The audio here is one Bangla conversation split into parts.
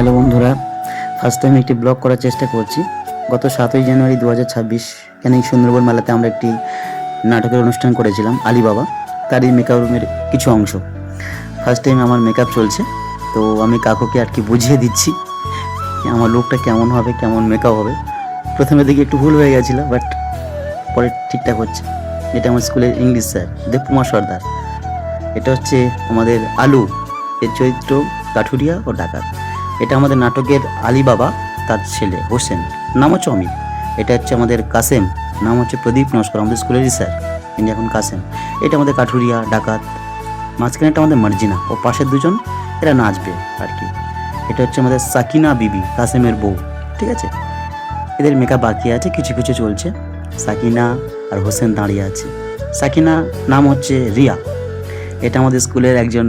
হ্যালো বন্ধুরা, ফার্স্ট টাইম একটি ব্লগ করার চেষ্টা করছি। গত 7ই জানুয়ারি 2026 ক্যানিং সুন্দরবন মেলাতে আমরা একটি নাটকের অনুষ্ঠান করেছিলাম আলিবাবা, তারই মেকআপ রুমের কিছু অংশ। ফার্স্ট টাইম আমার মেকআপ চলছে, তো আমি কাকুকে আর কি বুঝিয়ে দিচ্ছি আমার লুকটা কেমন হবে, কেমন মেকআপ হবে। প্রথমে দিকে একটু ভুল হয়ে গেছিলো, বাট পরে ঠিকঠাক হচ্ছে। এটা আমার স্কুলের ইংলিশ স্যার দেবকুমার সর্দার। এটা হচ্ছে আমাদের আলু, এর চরিত্র কাঠুরিয়া ও ডাকাত। এটা আমাদের নাটকের আলিবাবা, তার ছেলে হোসেন, নাম হচ্ছে অমিত। এটা হচ্ছে আমাদের কাসেম, নাম হচ্ছে প্রদীপ নস্কর, আমাদের স্কুলেরই স্যার, তিনি এখন কাসেম। এটা আমাদের কাঠুরিয়া ডাকাত। মাঝখানেটা আমাদের মার্জিনা, ও পাশের দুজন এরা নাচবে আর কি। এটা হচ্ছে আমাদের সাকিনা বিবি, কাসেমের বউ। ঠিক আছে, এদের মেকআপ বাকি আছে, কিছু কিছু চলছে। সাকিনা আর হোসেন দাঁড়িয়ে আছে। সাকিনা নাম হচ্ছে রিয়া, এটা আমাদের স্কুলের একজন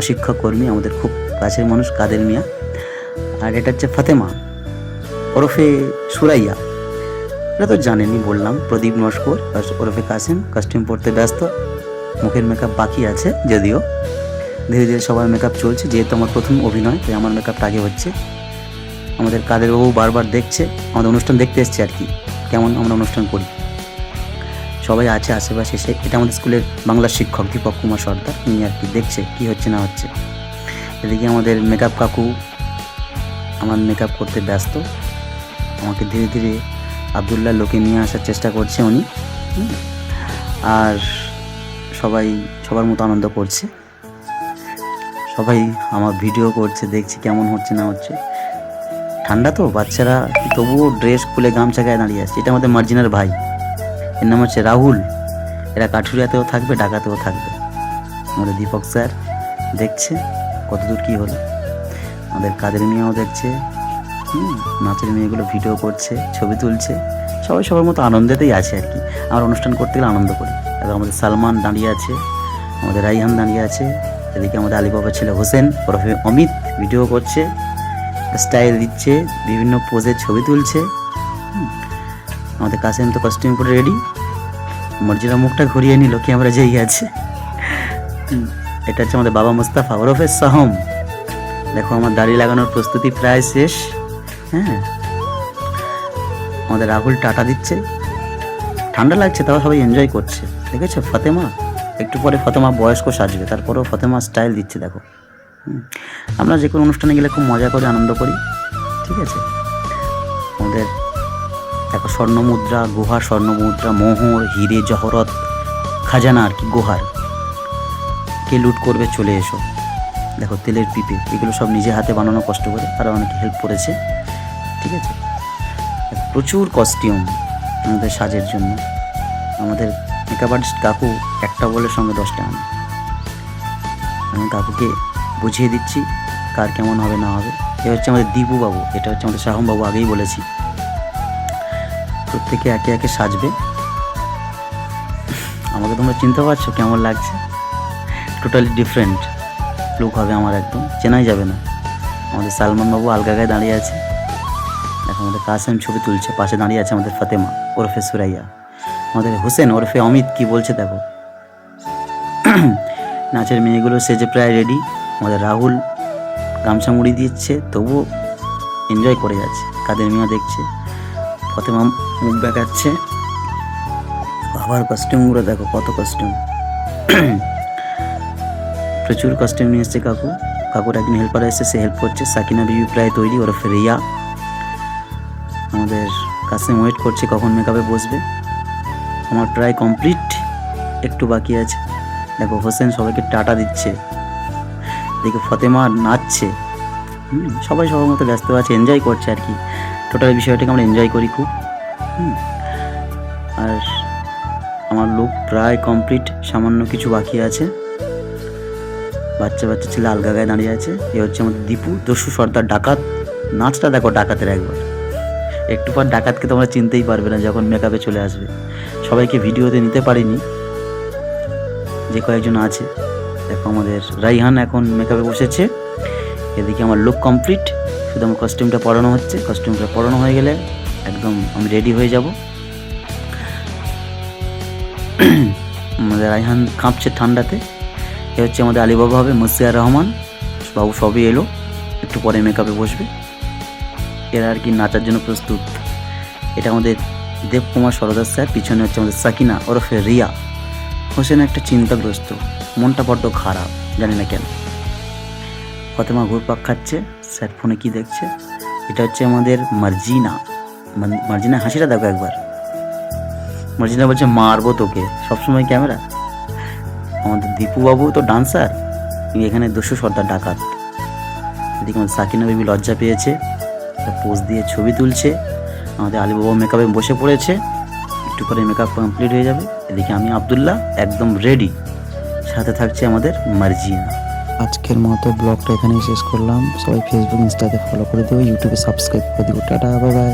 অশিক্ষক কর্মী, আমাদের খুব কাছের মানুষ, কাদের মিয়া। আর এটা হচ্ছে ফাতেমা ওরফে সুরাইয়া, এটা তো জানেনই, বললাম প্রদীপ নস্কর ওরফে কাসেম। কস্টিউম পরতে ব্যস্ত, মুখের মেকআপ বাকি আছে যদিও। ধীরে ধীরে সবার মেকআপ চলছে, যেহেতু আমার প্রথম অভিনয় তাই আমার মেকআপটা আগে হচ্ছে। আমাদের কাদের বাবু বারবার দেখছে, আমাদের অনুষ্ঠান দেখতে এসছে আর কি, কেমন আমরা অনুষ্ঠান করি। সবাই আছে আশেপাশে। এটা আমাদের স্কুলের বাংলার শিক্ষক দীপক কুমার সর্দার, উনি আর কি দেখছে কি হচ্ছে না হচ্ছে। এদিকে আমাদের মেকআপ কাকু আমার মেকআপ করতে ব্যস্ত, আমাকে ধীরে ধীরে আবদুল্লাহ লোকে নিয়ে আসার চেষ্টা করছে উনি। আর সবাই সবার মতো আনন্দ করছে, সবাই আমার ভিডিও করছে, দেখছি কেমন হচ্ছে না হচ্ছে। ঠান্ডা তো, বাচ্চারা তবুও ড্রেস খুলে গামছা গায়ে দাঁড়িয়ে আছে। এটা আমাদের মার্জিনার ভাই, এর নাম হচ্ছে রাহুল। এরা কাঠুরিয়াতেও থাকবে, ডাকাতেও থাকবে। আমাদের দীপক স্যার দেখছে কতদূর কী হলো। আমাদের কাদের মিয়াও দেখছে, নাচের মেয়েগুলো ভিডিও করছে, ছবি তুলছে। সবাই সবার মতো আনন্দেতেই আছে আর কি। আমরা অনুষ্ঠান করতে গেলে আনন্দ করি। এবার আমাদের সালমান দাঁড়িয়ে আছে, আমাদের রাইহান দাঁড়িয়ে আছে। এদিকে আমাদের আলিবাবার ছেলে হোসেন ওরফে অমিত ভিডিও করছে, স্টাইল দিচ্ছে, বিভিন্ন পোজের ছবি তুলছে। আমাদের কাসেম তো কস্টিউম পরে রেডি, মর্জিরা মুখটা ঘুরিয়ে নিল, ক্যামেরা যেই আছে। এটা হচ্ছে আমাদের বাবা মুস্তাফা ওরফে সাহম। দেখো আমার দাড়ি লাগানোর প্রস্তুতি প্রায় শেষ। হ্যাঁ, আমাদের রাহুল টাটা দিচ্ছে, ঠান্ডা লাগছে তাও সবাই এনজয় করছে। দেখেছো ফাতেমা, একটু পরে ফাতেমা বয়স্ক সাজবে, তারপরেও ফাতেমা স্টাইল দিচ্ছে দেখো। আমরা যে কোনো অনুষ্ঠানে গেলে খুব মজা করি, আনন্দ করি। ঠিক আছে, আমাদের দেখো স্বর্ণ মুদ্রা, গুহার স্বর্ণ মুদ্রা, মোহর, হিরে জহরত, খাজানা আর কি, গুহার। কে লুট করবে চলে এসো। দেখো তেলের পিপে, এগুলো সব নিজে হাতে বানানো, কষ্ট করে, আরও অনেকে হেল্প করেছে। ঠিক আছে, প্রচুর কস্টিউম আমাদের সাজের জন্য। আমাদের মেকআপ আর্টিস্ট কাকু একটা বলে সঙ্গে 10টা আনে। আমি কাকুকে বুঝিয়ে দিচ্ছি কার কেমন হবে না হবে। এ হচ্ছে আমাদের দীপু বাবু, এটা হচ্ছে আমাদের শাহম বাবু, আগেই বলেছি। প্রত্যেকে একে একে সাজবে। আমাকে তোমরা চিনতে পারছো কেমন লাগছে? টোটালি ডিফারেন্ট লুক হবে আমার, একদম চেনাই যাবে না। আমাদের সালমান বাবু আলগা গায়ে দাঁড়িয়ে আছে। দেখো আমাদের কাসেম ছবি তুলছে, পাশে দাঁড়িয়ে আছে আমাদের ফাতেমা ওরফে সুরাইয়া। আমাদের হোসেন ওরফে অমিত কি বলছে দেখো। নাচের মেয়েগুলো সেজে প্রায় রেডি। আমাদের রাহুল গামছা মুড়ি দিচ্ছে, তবুও এনজয় করে যাচ্ছে। কাদের মিয়া দেখছে, ফাতেমা মুখ দেখাচ্ছে। বাবার কস্টিউমগুলো দেখো, কত কস্টিউম। প্রচুর কস্টিউম নিয়ে এসছে কাকু। কাকুর একজন হেল্পার এসছে, সে হেল্প করছে। সাকিনা বিবি প্রায় তৈরি ওরফে রিয়া। আমাদের কাসেম ওয়েট করছে কখন মেকআপে বসবে। আমার প্রায় কমপ্লিট, একটু বাকি আছে। দেখো হোসেন সবাইকে টাটা দিচ্ছে, দেখো ফাতেমা নাচছে। সবাই সবার মতো ব্যস্ত আছে, এনজয় করছে আর কি। টোটাল বিষয়টাকে আমরা এনজয় করি খুব। আর আমার লুক প্রায় কমপ্লিট, সামান্য কিছু বাকি আছে। বাচ্চা বাচ্চা ছেলে আলগা গায়ে দাঁড়িয়ে আছে। এ হচ্ছে আমাদের দীপু দস্যু সর্দার ডাকাত। নাচটা দেখো ডাকাতের একবার, একটু পর ডাকাতকে তোমরা চিনতেই পারবে না যখন মেকআপে চলে আসবে। সবাইকে ভিডিওতে নিতে পারিনি, যে কয়েকজন আছে। দেখো আমাদের রাইহান এখন মেকআপে বসেছে। এদিকে আমার লুক কমপ্লিট, শুধু আমার কস্টিউমটা পরানো হচ্ছে। কস্টিউমটা পরানো হয়ে গেলে একদম আমি রেডি হয়ে যাব। আমাদের রাইহান কাঁপছে ঠান্ডাতে। এ হচ্ছে আমাদের আলিবাবা হবে, মুসিয়ার রহমান বাবু সবই এলো একটু পরে মেকআপে বসবে। এরা আর কি নাচার জন্য প্রস্তুত। এটা আমাদের দেবকুমার সরদার স্যার, পিছনে হচ্ছে আমাদের সাকিনা ওরফে রিয়া। হোসেন একটা চিন্তাগ্রস্ত, মনটা বড্ড খারাপ, জানি না কেন। ফতেমা ঘুরপাক খাচ্ছে, স্যার ফোনে কি দেখছে। এটা হচ্ছে আমাদের মার্জিনা। মার্জিনা হাসিটা দেখো একবার। মার্জিনা বলছে মারবো তোকে, সবসময় ক্যামেরা। আমাদের দীপুবাবু তো ডান্সার, এখানে দস্যু সর্দার ডাকাত। এদিকে আমাদের সাকিনা বেবি লজ্জা পেয়েছে, পোজ দিয়ে ছবি তুলছে। আমাদের আলিবাবা মেকআপে বসে পড়েছে, একটু করে মেকআপ কমপ্লিট হয়ে যাবে। এদিকে আমি আব্দুল্লাহ একদম রেডি, সাথে থাকছে আমাদের মার্জিনা। আজকের মতো ব্লগটা এখানেই শেষ করলাম। সবাই ফেসবুক ইনস্টাতে ফলো করে দেবো, ইউটিউবে সাবস্ক্রাইব করে দেবো। Tata, bye bye.